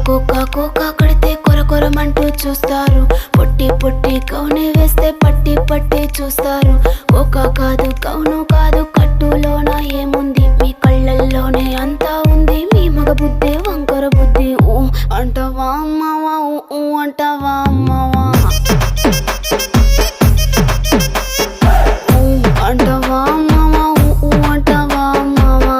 Cocoa కడితే కొరకొరమంటూ చూస్తారు. పొట్టి పొట్టి కౌనే వేస్తే పట్టి పట్టి చూస్తారు. కోకా కాదు కౌను కాదు కట్టులోన ఏముంది, మీ కళ్ళల్లోనే అంతా ఉంది. మీ మగ బుద్ధి వంకర బుద్ధి. ఊ అంటావా అమ్మవా, ఊ అంటావా అమ్మవా, ఊ అంటావా అమ్మవా, ఊ అంటావా అమ్మవా.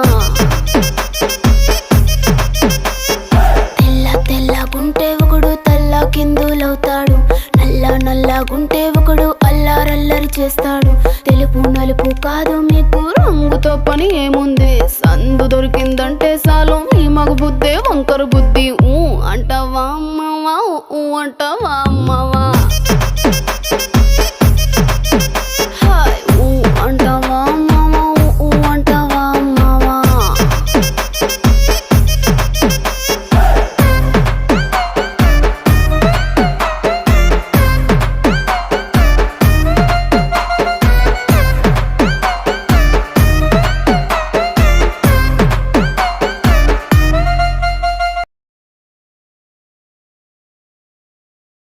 తెల్లగుంటే ఒకడు తల్ల కిందులవుతాడు, నల్లగుంటే ఒకడు అల్లారల్లరి చేస్తాడు. తెలుపు నలుపు కాదు మీకు రంగుతో పని ఏముంది, సందు దొరికిందంటే చాలు మీ మగ బుద్ధే వంకర బుద్ధి. ఊ అంటావా అమ్మవా, ఊ అంటావా అమ్మవా.